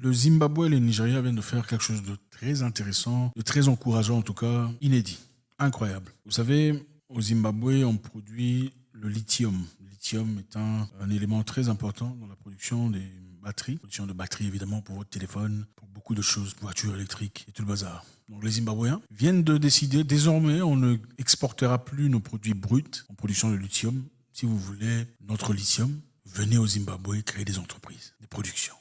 Le Zimbabwe et le Nigeria viennent de faire quelque chose de très intéressant, de très encourageant en tout cas, inédit, incroyable. Vous savez, au Zimbabwe, on produit le lithium. Le lithium est un élément très important dans la production des batteries. Production de batteries évidemment pour votre téléphone, pour beaucoup de choses, voitures électriques et tout le bazar. Donc les Zimbabwéens viennent de décider, désormais on ne exportera plus nos produits bruts en production de lithium. Si vous voulez notre lithium, venez au Zimbabwe créer des entreprises, des productions.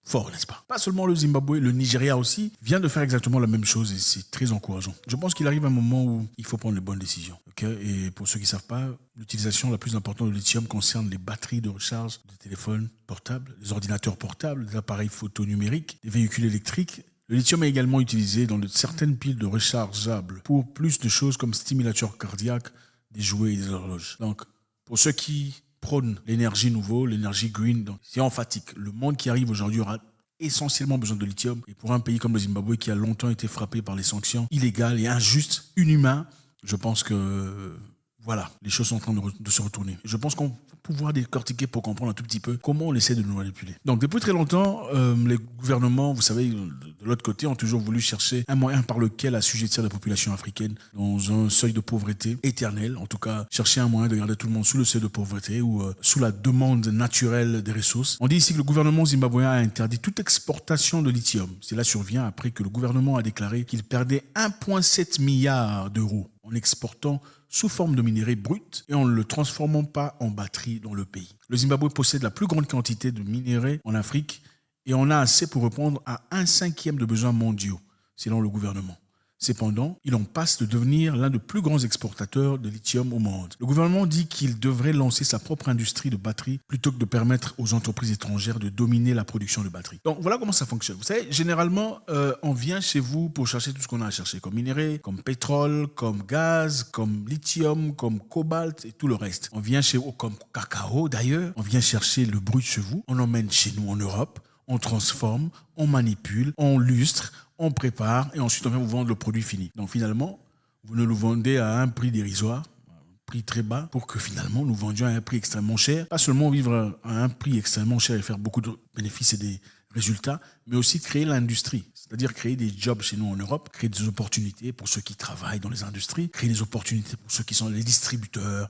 Fort, n'est-ce pas? Pas seulement le Zimbabwe, le Nigeria aussi vient de faire exactement la même chose et c'est très encourageant. Je pense qu'il arrive un moment où il faut prendre les bonnes décisions. Okay? Et pour ceux qui ne savent pas, l'utilisation la plus importante de lithium concerne les batteries de recharge des téléphones portables, les ordinateurs portables, les appareils photo numériques, les véhicules électriques. Le lithium est également utilisé dans certaines piles de rechargeables pour plus de choses comme stimulateurs cardiaques, des jouets et des horloges. Donc, pour ceux qui prône l'énergie nouveau, l'énergie green. Donc, c'est emphatique. Le monde qui arrive aujourd'hui aura essentiellement besoin de lithium. Et pour un pays comme le Zimbabwe qui a longtemps été frappé par les sanctions illégales et injustes, inhumaines, je pense que voilà, les choses sont en train de se retourner. Je pense qu'on va pouvoir décortiquer pour comprendre un tout petit peu comment on essaie de nous manipuler. Donc depuis très longtemps, les gouvernements, vous savez, de l'autre côté, ont toujours voulu chercher un moyen par lequel assujettir la population africaine dans un seuil de pauvreté éternel. En tout cas, chercher un moyen de garder tout le monde sous le seuil de pauvreté ou sous la demande naturelle des ressources. On dit ici que le gouvernement zimbabwéen a interdit toute exportation de lithium. Cela survient après que le gouvernement a déclaré qu'il perdait 1,7 milliard d'euros en exportant sous forme de minerais bruts et en ne le transformant pas en batterie dans le pays. Le Zimbabwe possède la plus grande quantité de minerais en Afrique et en a assez pour répondre à 1/5 de besoins mondiaux, selon le gouvernement. Cependant, il en passe de devenir l'un des plus grands exportateurs de lithium au monde. Le gouvernement dit qu'il devrait lancer sa propre industrie de batteries plutôt que de permettre aux entreprises étrangères de dominer la production de batteries. Donc voilà comment ça fonctionne. Vous savez, généralement, on vient chez vous pour chercher tout ce qu'on a à chercher, comme minerais, comme pétrole, comme gaz, comme lithium, comme cobalt et tout le reste. On vient chez vous comme cacao d'ailleurs. On vient chercher le brut chez vous. On l'emmène chez nous en Europe. On transforme, on manipule, on lustre, on prépare et ensuite on vient vous vendre le produit fini. Donc finalement, vous nous le vendez à un prix dérisoire, un prix très bas, pour que finalement nous vendions à un prix extrêmement cher. Pas seulement vivre à un prix extrêmement cher et faire beaucoup de bénéfices et des résultats, mais aussi créer l'industrie. C'est-à-dire créer des jobs chez nous en Europe, créer des opportunités pour ceux qui travaillent dans les industries, créer des opportunités pour ceux qui sont les distributeurs,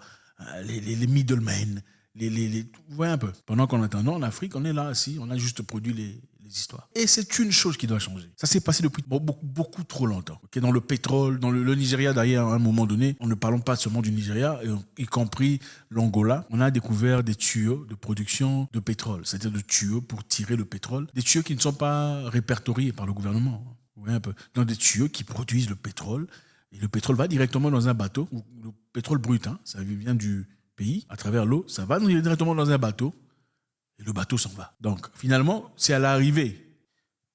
les middlemen, vous voyez un peu. Pendant qu'en attendant, en Afrique, on est là aussi, on a juste produit les histoires. Et c'est une chose qui doit changer. Ça s'est passé depuis beaucoup trop longtemps. Okay, dans le pétrole, dans le Nigeria, d'ailleurs, à un moment donné, on ne parlons pas seulement du Nigeria, y compris l'Angola, on a découvert des tuyaux de production de pétrole, c'est-à-dire des tuyaux pour tirer le pétrole, des tuyaux qui ne sont pas répertoriés par le gouvernement. Vous voyez un peu. Dans des tuyaux qui produisent le pétrole, et le pétrole va directement dans un bateau, le pétrole brut, hein, ça vient du pays, à travers l'eau, ça va directement dans un bateau, et le bateau s'en va. Donc, finalement, c'est à l'arrivée,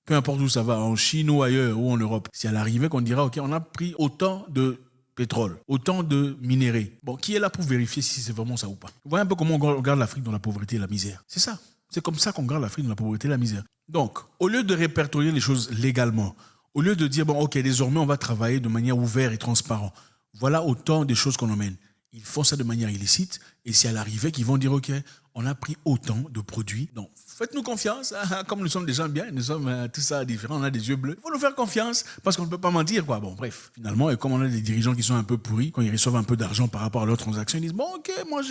peu importe où ça va, en Chine ou ailleurs, ou en Europe, c'est à l'arrivée qu'on dira, OK, on a pris autant de pétrole, autant de minéraux. Bon, qui est là pour vérifier si c'est vraiment ça ou pas? Vous voyez un peu comment on regarde l'Afrique dans la pauvreté et la misère. C'est ça. C'est comme ça qu'on regarde l'Afrique dans la pauvreté et la misère. Donc, au lieu de répertorier les choses légalement, au lieu de dire, bon, OK, désormais, on va travailler de manière ouverte et transparente, voilà autant de choses qu'on emmène. Ils font ça de manière illicite et c'est à l'arrivée qu'ils vont dire, OK, on a pris autant de produits. Donc, faites-nous confiance. Comme nous sommes des gens bien, nous sommes tout ça différents, on a des yeux bleus. Il faut nous faire confiance parce qu'on ne peut pas mentir, quoi. Bon, bref, finalement, et comme on a des dirigeants qui sont un peu pourris, quand ils reçoivent un peu d'argent par rapport à leurs transactions, ils disent, bon, OK, moi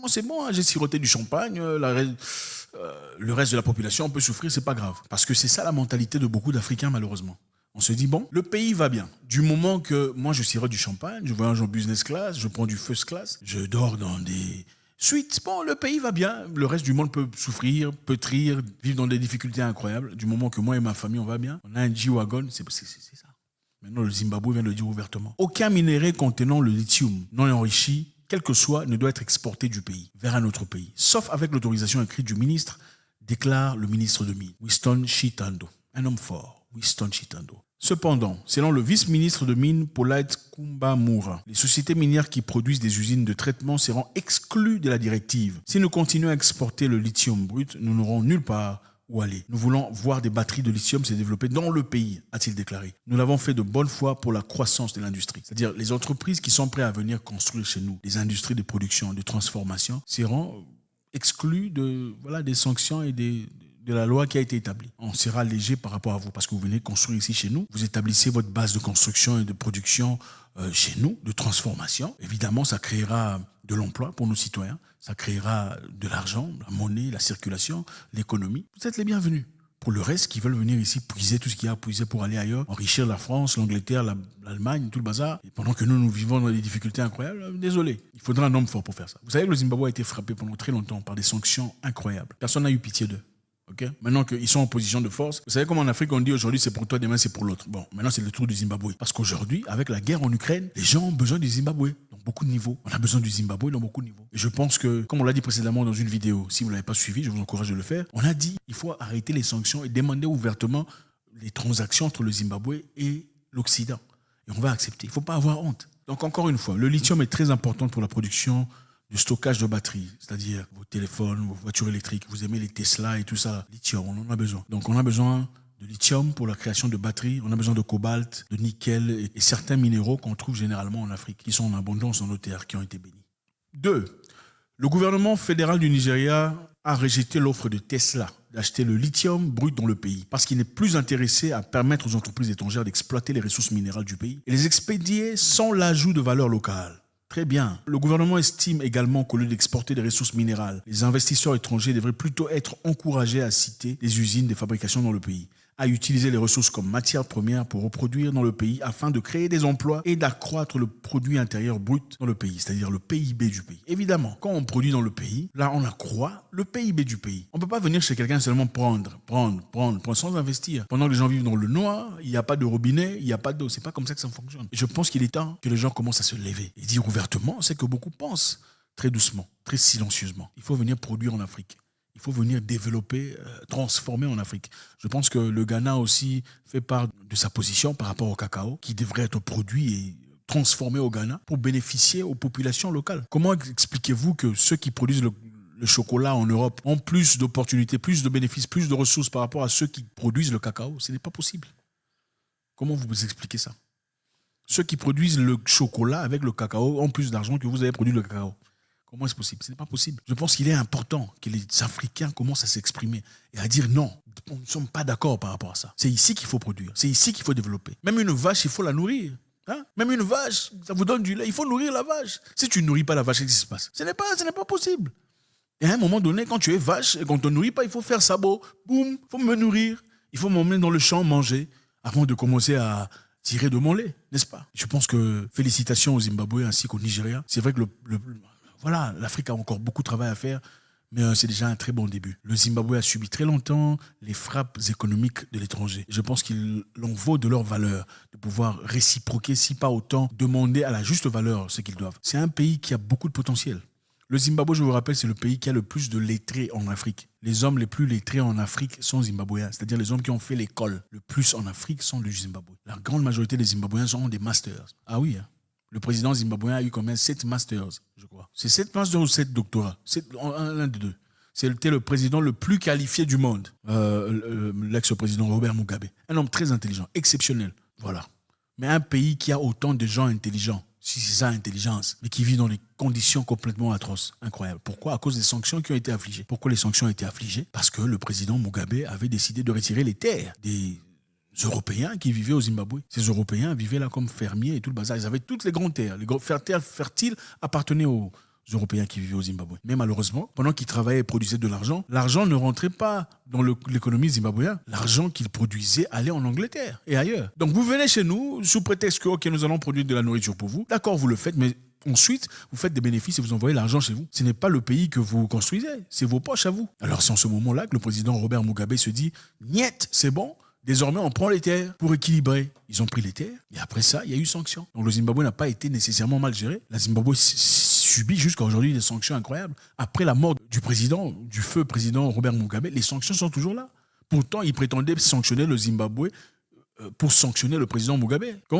c'est bon, hein, j'ai siroté du champagne, le reste de la population, on peut souffrir, c'est pas grave. Parce que c'est ça la mentalité de beaucoup d'Africains, malheureusement. On se dit, bon, le pays va bien. Du moment que moi, je sirote du champagne, je voyage en business class, je prends du first class, je dors dans des suites, bon, le pays va bien. Le reste du monde peut souffrir, peut rire, vivre dans des difficultés incroyables. Du moment que moi et ma famille, on va bien, on a un G-Wagon, c'est ça. Maintenant, le Zimbabwe vient de le dire ouvertement. Aucun minerai contenant le lithium non enrichi, quel que soit, ne doit être exporté du pays vers un autre pays, sauf avec l'autorisation écrite du ministre, déclare le ministre de Mines, Winston Chitando. Un homme fort, Winston Chitando. Cependant, selon le vice-ministre de Mines, Polite Kumbamura, les sociétés minières qui produisent des usines de traitement seront exclues de la directive. Si nous continuons à exporter le lithium brut, nous n'aurons nulle part où aller. Nous voulons voir des batteries de lithium se développer dans le pays, a-t-il déclaré. Nous l'avons fait de bonne foi pour la croissance de l'industrie. C'est-à-dire les entreprises qui sont prêtes à venir construire chez nous des industries de production, de transformation, seront exclues des sanctions et des de la loi qui a été établie. On sera léger par rapport à vous parce que vous venez construire ici chez nous. Vous établissez votre base de construction et de production chez nous, de transformation. Évidemment, ça créera de l'emploi pour nos citoyens. Ça créera de l'argent, la monnaie, la circulation, l'économie. Vous êtes les bienvenus. Pour le reste, qui veulent venir ici puiser tout ce qu'il y a à puiser pour aller ailleurs, enrichir la France, l'Angleterre, l'Allemagne, tout le bazar, et pendant que nous vivons dans des difficultés incroyables, désolé, il faudra un homme fort pour faire ça. Vous savez que le Zimbabwe a été frappé pendant très longtemps par des sanctions incroyables. Personne n'a eu pitié d'eux. Okay? Maintenant qu'ils sont en position de force, vous savez comme en Afrique on dit aujourd'hui c'est pour toi, demain c'est pour l'autre. Bon, maintenant c'est le tour du Zimbabwe. Parce qu'aujourd'hui, avec la guerre en Ukraine, les gens ont besoin du Zimbabwe dans beaucoup de niveaux. On a besoin du Zimbabwe dans beaucoup de niveaux. Et je pense que, comme on l'a dit précédemment dans une vidéo, si vous ne l'avez pas suivi, je vous encourage de le faire, on a dit il faut arrêter les sanctions et demander ouvertement les transactions entre le Zimbabwe et l'Occident. Et on va accepter. Il ne faut pas avoir honte. Donc encore une fois, le lithium est très important pour la production du stockage de batteries, c'est-à-dire vos téléphones, vos voitures électriques, vous aimez les Tesla et tout ça, lithium, on en a besoin. Donc on a besoin de lithium pour la création de batteries, on a besoin de cobalt, de nickel et certains minéraux qu'on trouve généralement en Afrique, qui sont en abondance dans nos terres, qui ont été bénies. 2. Le gouvernement fédéral du Nigeria a rejeté l'offre de Tesla d'acheter le lithium brut dans le pays parce qu'il n'est plus intéressé à permettre aux entreprises étrangères d'exploiter les ressources minérales du pays et les expédier sans l'ajout de valeur locale. Très bien. Le gouvernement estime également qu'au lieu d'exporter des ressources minérales, les investisseurs étrangers devraient plutôt être encouragés à citer des usines de fabrication dans le pays, à utiliser les ressources comme matière première pour reproduire dans le pays afin de créer des emplois et d'accroître le produit intérieur brut dans le pays, c'est-à-dire le PIB du pays. Évidemment, quand on produit dans le pays, là on accroît le PIB du pays. On ne peut pas venir chez quelqu'un seulement prendre sans investir. Pendant que les gens vivent dans le noir, il n'y a pas de robinet, il n'y a pas d'eau. C'est pas comme ça que ça fonctionne. Et je pense qu'il est temps que les gens commencent à se lever et dire ouvertement ce que beaucoup pensent, très doucement, très silencieusement. Il faut venir produire en Afrique. Il faut venir développer, transformer en Afrique. Je pense que le Ghana aussi fait part de sa position par rapport au cacao, qui devrait être produit et transformé au Ghana pour bénéficier aux populations locales. Comment expliquez-vous que ceux qui produisent le chocolat en Europe ont plus d'opportunités, plus de bénéfices, plus de ressources par rapport à ceux qui produisent le cacao? Ce n'est pas possible. Comment vous expliquez ça? Ceux qui produisent le chocolat avec le cacao ont plus d'argent que vous avez produit le cacao. Comment est-ce possible? Ce n'est pas possible. Je pense qu'il est important que les Africains commencent à s'exprimer et à dire non, nous ne sommes pas d'accord par rapport à ça. C'est ici qu'il faut produire, c'est ici qu'il faut développer. Même une vache, il faut la nourrir. Hein? Même une vache, ça vous donne du lait, il faut nourrir la vache. Si tu ne nourris pas la vache, qu'est-ce qui se passe? Ce n'est pas possible. Et à un moment donné, quand tu es vache et qu'on ne te nourrit pas, il faut faire sabot. Boum, il faut me nourrir. Il faut m'emmener dans le champ manger avant de commencer à tirer de mon lait, n'est-ce pas? Je pense que félicitations au Zimbabwe ainsi qu'au Nigeria. C'est vrai que voilà, l'Afrique a encore beaucoup de travail à faire, mais c'est déjà un très bon début. Le Zimbabwe a subi très longtemps les frappes économiques de l'étranger. Je pense qu'il en vaut de leur valeur de pouvoir réciproquer, si pas autant, demander à la juste valeur ce qu'ils doivent. C'est un pays qui a beaucoup de potentiel. Le Zimbabwe, je vous rappelle, c'est le pays qui a le plus de lettrés en Afrique. Les hommes les plus lettrés en Afrique sont zimbabwéens, c'est-à-dire les hommes qui ont fait l'école le plus en Afrique sont du Zimbabwe. La grande majorité des Zimbabwéens ont des masters. Ah oui, hein. Le président zimbabwéen a eu combien? 7 masters, je crois. C'est 7 masters ou 7 doctorats? L'un des deux. C'était le président le plus qualifié du monde, l'ex-président Robert Mugabe. Un homme très intelligent, exceptionnel. Voilà. Mais un pays qui a autant de gens intelligents, si c'est ça l'intelligence, mais qui vit dans des conditions complètement atroces, incroyables. Pourquoi? À cause des sanctions qui ont été affligées. Pourquoi les sanctions ont été affligées? Parce que le président Mugabe avait décidé de retirer les terres des Européens qui vivaient au Zimbabwe. Ces Européens vivaient là comme fermiers et tout le bazar. Ils avaient toutes les grandes terres. Les terres fertiles appartenaient aux Européens qui vivaient au Zimbabwe. Mais malheureusement, pendant qu'ils travaillaient et produisaient de l'argent ne rentrait pas dans l'économie zimbabwéenne. L'argent qu'ils produisaient allait en Angleterre et ailleurs. Donc vous venez chez nous sous prétexte que ok, nous allons produire de la nourriture pour vous. D'accord, vous le faites, mais ensuite, vous faites des bénéfices et vous envoyez l'argent chez vous. Ce n'est pas le pays que vous construisez, c'est vos poches à vous. Alors c'est en ce moment-là que le président Robert Mugabe se dit « Niet, c'est bon ». Désormais, on prend les terres pour équilibrer. Ils ont pris les terres et après ça, il y a eu sanctions. Donc le Zimbabwe n'a pas été nécessairement mal géré. La Zimbabwe subit jusqu'à aujourd'hui des sanctions incroyables. Après la mort du feu président Robert Mugabe, les sanctions sont toujours là. Pourtant, il prétendait sanctionner le Zimbabwe pour sanctionner le président Mugabe. Comment